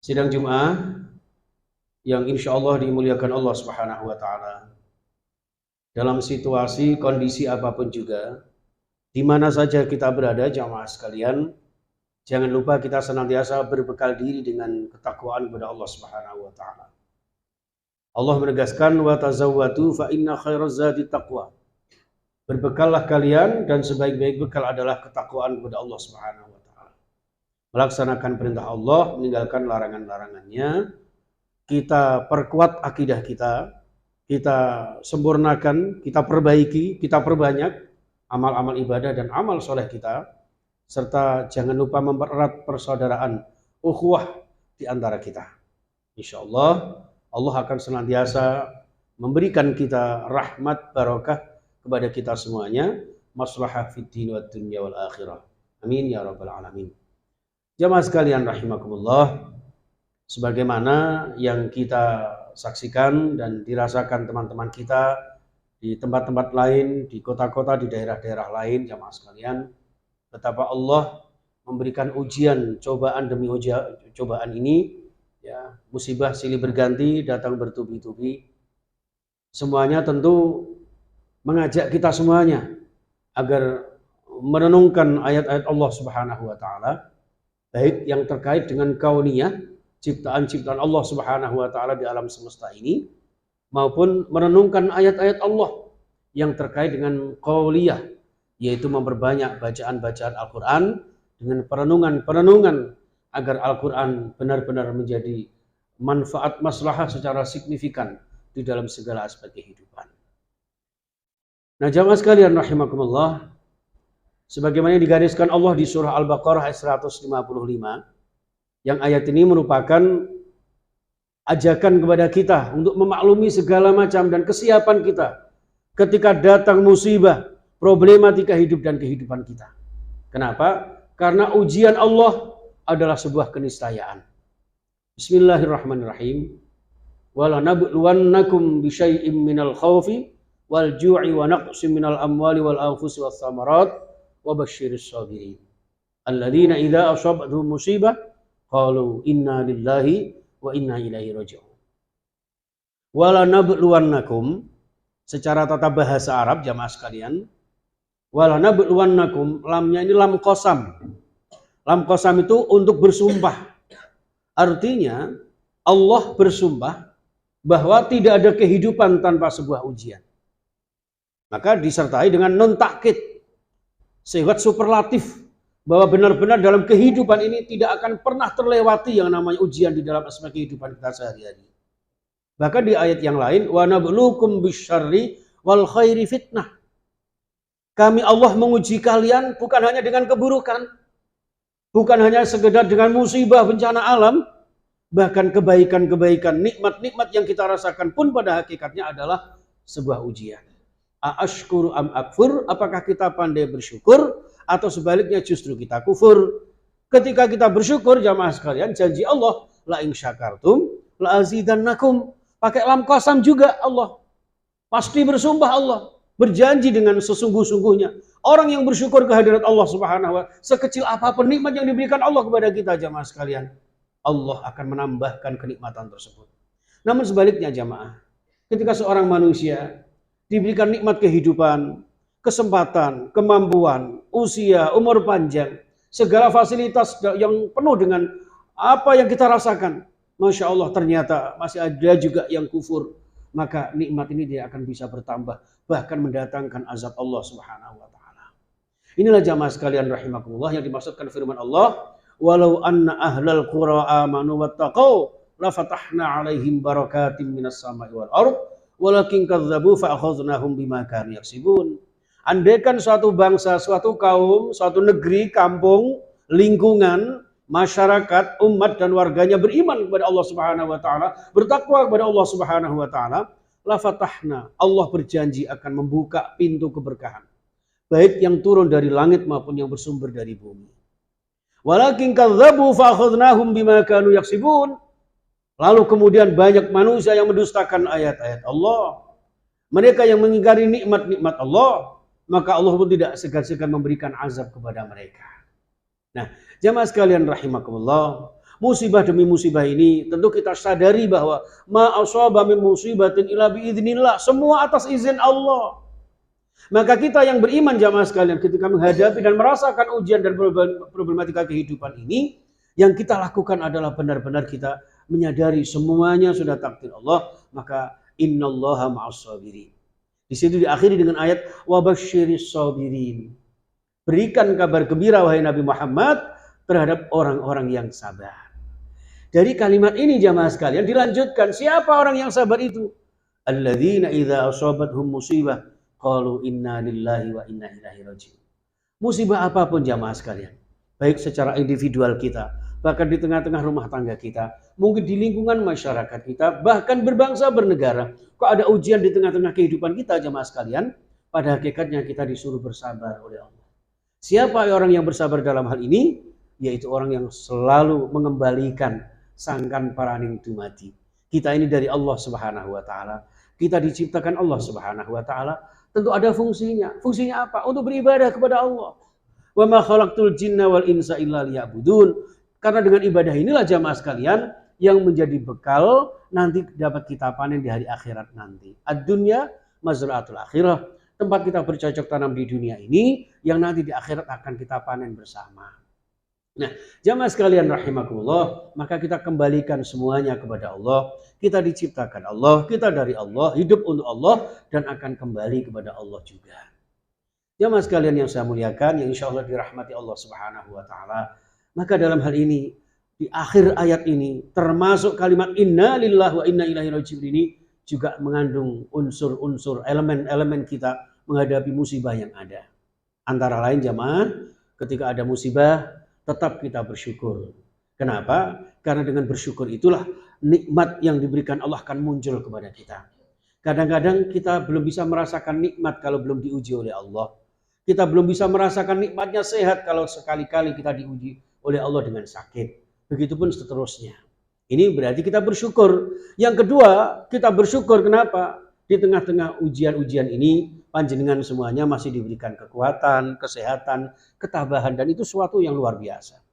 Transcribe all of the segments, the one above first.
Sidang Jum'ah yang insya Allah dimuliakan Allah Subhanahu wa Ta'ala. Dalam situasi, kondisi apapun juga, di mana saja kita berada, jamaah sekalian, jangan lupa kita senantiasa berbekal diri dengan ketakwaan kepada Allah Subhanahu wa Ta'ala. Allah menegaskan, wa tazawwadu fa inna khairaz zadi taqwa. Berbekallah kalian dan sebaik-baik bekal adalah ketakwaan kepada Allah Subhanahu wa Ta'ala. Melaksanakan perintah Allah, meninggalkan larangan-larangannya. Kita perkuat akidah kita sempurnakan, kita perbaiki, kita perbanyak amal-amal ibadah dan amal soleh kita, serta jangan lupa mempererat persaudaraan ukhuwah di antara kita. Insya Allah, Allah akan senantiasa memberikan kita rahmat barokah kepada kita semuanya, maslahah fid din wad dunya wal akhirah. Amin ya rabbal alamin. Jamaah sekalian rahimakumullah, sebagaimana yang kita saksikan dan dirasakan teman-teman kita di tempat-tempat lain, di kota-kota, di daerah-daerah lain, jamaah sekalian, betapa Allah memberikan ujian, cobaan demi cobaan ini, ya, musibah silih berganti, datang bertubi-tubi. Semuanya tentu mengajak kita semuanya agar merenungkan ayat-ayat Allah Subhanahu wa Ta'ala, baik yang terkait dengan kauniyah, ciptaan-ciptaan Allah Subhanahu wa Ta'ala di alam semesta ini, maupun merenungkan ayat-ayat Allah yang terkait dengan qauliyah, yaitu memperbanyak bacaan-bacaan Al-Quran dengan perenungan-perenungan agar Al-Quran benar-benar menjadi manfaat maslahah secara signifikan di dalam segala aspek kehidupan. Nah, jamaah sekalian rahimakumullah, sebagaimana digariskan Allah di surah Al-Baqarah ayat 155, yang ayat ini merupakan ajakan kepada kita untuk memaklumi segala macam dan kesiapan kita ketika datang musibah, problematika hidup dan kehidupan kita. Kenapa? Karena ujian Allah adalah sebuah keniscayaan. Bismillahirrahmanirrahim. Wala nabluwannakum bisyai'im minal khawfi wal ju'i wa naqsim minal amwali wal anfusi was samarat wa basyiris sabirin. Alladzina idza asabatuhum musibah qalu inna lillahi wa inna ilaihi raji'un. Wala nabluwannakum, secara tata bahasa Arab jamaah sekalian, wala nabluwannakum, lamnya ini lam qasam. Lam qasam itu untuk bersumpah. Artinya Allah bersumpah bahwa tidak ada kehidupan tanpa sebuah ujian. Maka disertai dengan nun takkid, sifat superlatif, bahwa benar-benar dalam kehidupan ini tidak akan pernah terlewati yang namanya ujian di dalam aspek kehidupan kita sehari-hari. Bahkan di ayat yang lain, wa nabluukum bisyarri wal khairi fitnah. Kami Allah menguji kalian bukan hanya dengan keburukan, bukan hanya sekedar dengan musibah bencana alam, bahkan kebaikan-kebaikan, nikmat-nikmat yang kita rasakan pun pada hakikatnya adalah sebuah ujian. Aashkuru am akfur, apakah kita pandai bersyukur atau sebaliknya justru kita kufur? Ketika kita bersyukur jamaah sekalian, janji Allah, la in syakartum la azidannakum. Pakai lam qasam juga Allah. Pasti bersumpah Allah, berjanji dengan sesungguh-sungguhnya. Orang yang bersyukur kehadirat Allah Subhanahu wa Ta'ala, sekecil apapun nikmat yang diberikan Allah kepada kita jamaah sekalian, Allah akan menambahkan kenikmatan tersebut. Namun sebaliknya jamaah, ketika seorang manusia diberikan nikmat kehidupan, kesempatan, kemampuan, usia, umur panjang, segala fasilitas yang penuh dengan apa yang kita rasakan, Masya Allah, ternyata masih ada juga yang kufur, maka nikmat ini dia akan bisa bertambah, bahkan mendatangkan azab Allah Subhanahu wa Ta'ala. Inilah jamaah sekalian rahimakumullah yang dimaksudkan firman Allah, walau anna ahlal qura amanu wattaqau la fatahna alaihim barakatim minas samai wal ard walakin kadzabu fa akhadnahum bima kanu yaksibun. Andaikan suatu bangsa, suatu kaum, suatu negeri, kampung, lingkungan, masyarakat, umat dan warganya beriman kepada Allah Subhanahu wa Ta'ala, bertakwa kepada Allah Subhanahu wa Ta'ala, la fatahna, Allah berjanji akan membuka pintu keberkahan, baik yang turun dari langit maupun yang bersumber dari bumi. Walakin kadzabu fa akhadnahum bima kanu yaksibun. Lalu kemudian banyak manusia yang mendustakan ayat-ayat Allah. Mereka yang mengingkari nikmat-nikmat Allah, maka Allah pun tidak segan-segan memberikan azab kepada mereka. Nah, jamaah sekalian rahimakumullah, musibah demi musibah ini tentu kita sadari bahwa ma asaba min musibatin illa biidznillah, semua atas izin Allah. Maka kita yang beriman jamaah sekalian, ketika menghadapi dan merasakan ujian dan problematika kehidupan ini, yang kita lakukan adalah benar-benar kita menyadari semuanya sudah takdir Allah, maka innallaha ma'as sabirin. Di situ diakhiri dengan ayat wabasyiris sabirin. Berikan kabar gembira wahai Nabi Muhammad terhadap orang-orang yang sabar. Dari kalimat ini jamaah sekalian dilanjutkan, siapa orang yang sabar itu? Alladzina idza asabathum musibah qalu inna lillahi wa inna ilaihi raji'un. Musibah apapun jamaah sekalian, baik secara individual kita, bahkan di tengah-tengah rumah tangga kita, mungkin di lingkungan masyarakat kita, bahkan berbangsa bernegara. Kok ada ujian di tengah-tengah kehidupan kita jamaah sekalian? Pada hakikatnya kita disuruh bersabar oleh Allah. Siapa orang yang bersabar dalam hal ini? Yaitu orang yang selalu mengembalikan sangkan paraning dumadi. Kita ini dari Allah Subhanahu wa taala. Kita diciptakan Allah Subhanahu wa taala. Tentu ada fungsinya. Fungsinya apa? Untuk beribadah kepada Allah. Wa ma khalaqtul jinna wal insa illa liya'budun. Karena dengan ibadah inilah jamaah sekalian yang menjadi bekal nanti dapat kita panen di hari akhirat nanti. Ad-dunya mazra'atul akhirah. Tempat kita bercocok tanam di dunia ini yang nanti di akhirat akan kita panen bersama. Nah, jamaah sekalian rahimakumullah, maka kita kembalikan semuanya kepada Allah. Kita diciptakan Allah, kita dari Allah, hidup untuk Allah, dan akan kembali kepada Allah juga. Jamaah sekalian yang saya muliakan, yang insya Allah dirahmati Allah Subhanahu wa taala. Maka dalam hal ini, di akhir ayat ini, termasuk kalimat inna lillahi wa inna ilaihi raji'un ini juga mengandung unsur-unsur, elemen-elemen kita menghadapi musibah yang ada. Antara lain jamaah, ketika ada musibah, tetap kita bersyukur. Kenapa? Karena dengan bersyukur itulah nikmat yang diberikan Allah akan muncul kepada kita. Kadang-kadang kita belum bisa merasakan nikmat kalau belum diuji oleh Allah. Kita belum bisa merasakan nikmatnya sehat kalau sekali-kali kita diuji oleh Allah dengan sakit. Begitupun seterusnya. Ini berarti kita bersyukur. Yang kedua, kita bersyukur kenapa? Di tengah-tengah ujian-ujian ini, panjenengan semuanya masih diberikan kekuatan, kesehatan, ketabahan, dan itu suatu yang luar biasa.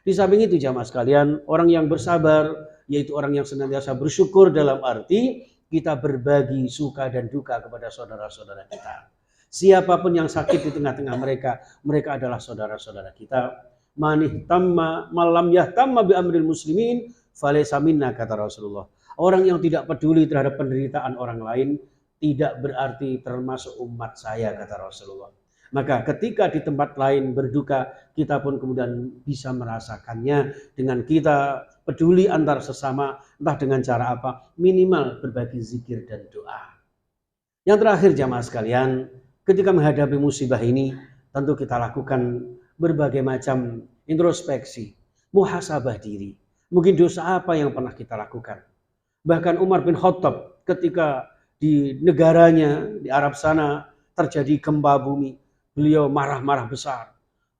Di samping itu jamaah sekalian, orang yang bersabar, yaitu orang yang senantiasa bersyukur dalam arti kita berbagi suka dan duka kepada saudara-saudara kita. Siapapun yang sakit di tengah-tengah mereka, mereka adalah saudara-saudara kita. Manih tamma malam yahtamma bi amril muslimin falaysa minna, kata Rasulullah. Orang yang tidak peduli terhadap penderitaan orang lain tidak berarti termasuk umat saya, kata Rasulullah. Maka ketika di tempat lain berduka, kita pun kemudian bisa merasakannya dengan kita peduli antar sesama, entah dengan cara apa, minimal berbagi zikir dan doa. Yang terakhir jamaah sekalian, ketika menghadapi musibah ini, tentu kita lakukan berbagai macam introspeksi, muhasabah diri. Mungkin dosa apa yang pernah kita lakukan. Bahkan Umar bin Khattab ketika di negaranya, di Arab sana terjadi gempa bumi, beliau marah-marah besar.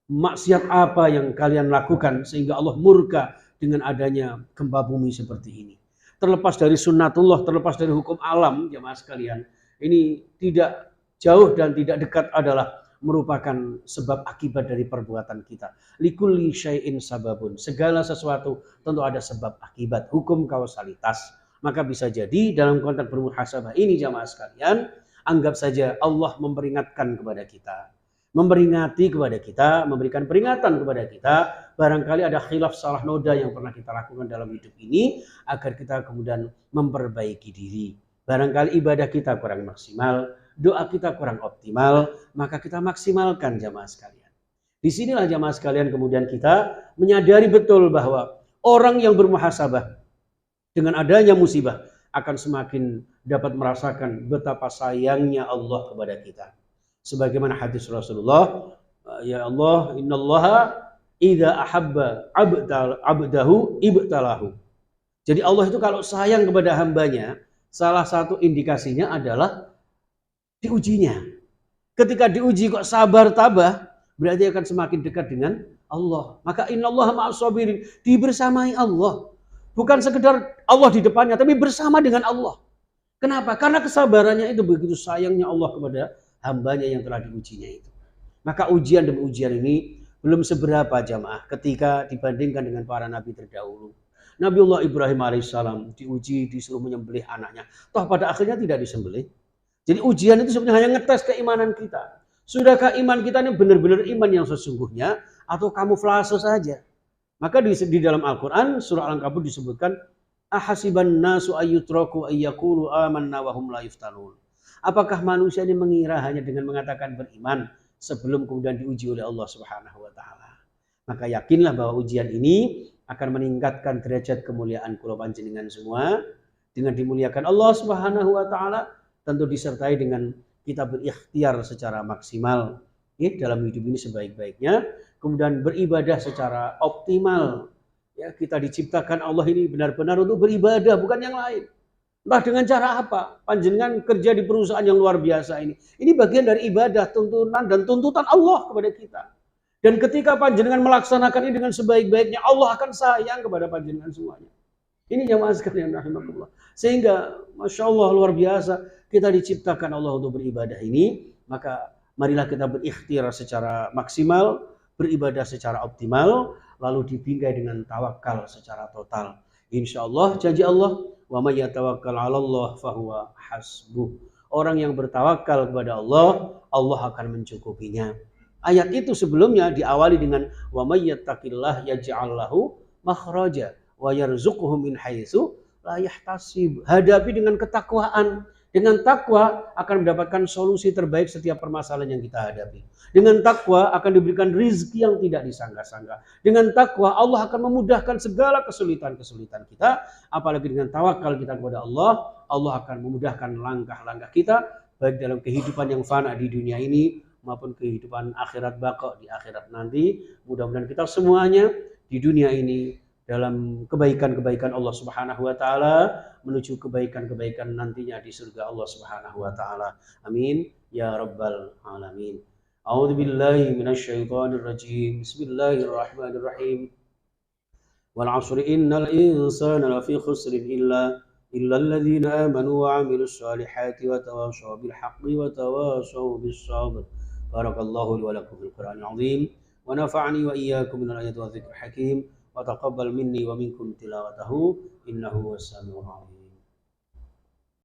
Maksiat apa yang kalian lakukan sehingga Allah murka dengan adanya gempa bumi seperti ini? Terlepas dari sunnatullah, terlepas dari hukum alam, jemaah sekalian, ini tidak jauh dan tidak dekat adalah merupakan sebab akibat dari perbuatan kita. Likulli syai'in sababun. Segala sesuatu tentu ada sebab akibat, hukum kausalitas. Maka bisa jadi dalam konteks bermuhasabah ini jamaah sekalian, anggap saja Allah memperingatkan kepada kita. Memperingati kepada kita, memberikan peringatan kepada kita. Barangkali ada khilaf salah noda yang pernah kita lakukan dalam hidup ini, agar kita kemudian memperbaiki diri. Barangkali ibadah kita kurang maksimal, doa kita kurang optimal, maka kita maksimalkan jamaah sekalian. Disinilah jamaah sekalian kemudian kita menyadari betul bahwa orang yang bermuhasabah dengan adanya musibah akan semakin dapat merasakan betapa sayangnya Allah kepada kita. Sebagaimana hadis Rasulullah, ya Allah, innallaha idza ahabba abdahu ibtalahu. Jadi Allah itu kalau sayang kepada hambanya, salah satu indikasinya adalah diujinya. Ketika diuji kok sabar tabah, berarti akan semakin dekat dengan Allah. Maka innallaha ma'as sabirin, dibersamai Allah. Bukan sekedar Allah di depannya, tapi bersama dengan Allah. Kenapa? Karena kesabarannya itu begitu sayangnya Allah kepada hambanya yang telah diujinya itu. Maka ujian demi ujian ini belum seberapa jamaah ketika dibandingkan dengan para nabi terdahulu. Nabiullah Ibrahim alaihissalam diuji, disuruh menyembelih anaknya. Toh pada akhirnya tidak disembelih. Jadi ujian itu sebenarnya hanya ngetes keimanan kita. Sudahkah iman kita ini benar-benar iman yang sesungguhnya atau kamuflase saja? Maka di dalam Al-Quran surah Al-Ankabut disebutkan ahasiban nasu ayyutraku ayyakulu amanna wa hum la yuftanun. Apakah manusia ini mengira hanya dengan mengatakan beriman sebelum kemudian diuji oleh Allah Subhanahu wa taala? Maka yakinlah bahwa ujian ini akan meningkatkan derajat kemuliaan kula panjenengan semua. Dengan dimuliakan Allah Subhanahu wa taala tentu disertai dengan kita berikhtiar secara maksimal ya, dalam hidup ini sebaik-baiknya, kemudian beribadah secara optimal. Ya, kita diciptakan Allah ini benar-benar untuk beribadah, bukan yang lain. Entah dengan cara apa, panjenengan kerja di perusahaan yang luar biasa ini. Ini bagian dari ibadah, tuntunan dan tuntutan Allah kepada kita. Dan ketika panjenengan melaksanakan ini dengan sebaik-baiknya, Allah akan sayang kepada panjenengan semuanya. Ini jamaah sekalian rahimakumullah. Sehingga Masya Allah luar biasa kita diciptakan Allah untuk beribadah ini. Maka marilah kita berikhtiar secara maksimal, beribadah secara optimal, lalu dibingkai dengan tawakal secara total. Insya Allah janji Allah, wa may yatawakkal 'alallah fahuwa hasbuh. Orang yang bertawakal kepada Allah, Allah akan mencukupinya. Ayat itu sebelumnya diawali dengan wa may yattaqillah yaj'al lahu makhraja wa yarzuqhu min haitsu la yahtasib. Hadapi dengan ketakwaan. Dengan takwa akan mendapatkan solusi terbaik setiap permasalahan yang kita hadapi. Dengan takwa akan diberikan rizki yang tidak disangka-sangka. Dengan takwa Allah akan memudahkan segala kesulitan-kesulitan kita. Apalagi dengan tawakal kita kepada Allah, Allah akan memudahkan langkah-langkah kita baik dalam kehidupan yang fana di dunia ini maupun kehidupan akhirat baqa di akhirat nanti. Mudah-mudahan kita semuanya di dunia ini dalam kebaikan-kebaikan Allah Subhanahu wa taala menuju kebaikan-kebaikan nantinya di surga Allah Subhanahu wa taala. Amin ya rabbal alamin. A'udzu billahi minasyaitonir rajim. Bismillahirrahmanirrahim. Wal 'asri innal insana lafi khusrin illa alladzina amanu wa 'amilus solihati wa tawashaw bil haqqi wa tawashaw bis sabr. Barakallahu li wa lakum fil Qur'anil 'azim wa nafa'ani wa iyyakum minal ayati wa dzikril hakim. وتقبل مني ومنكم تلاوته إنه هو السميع العليم.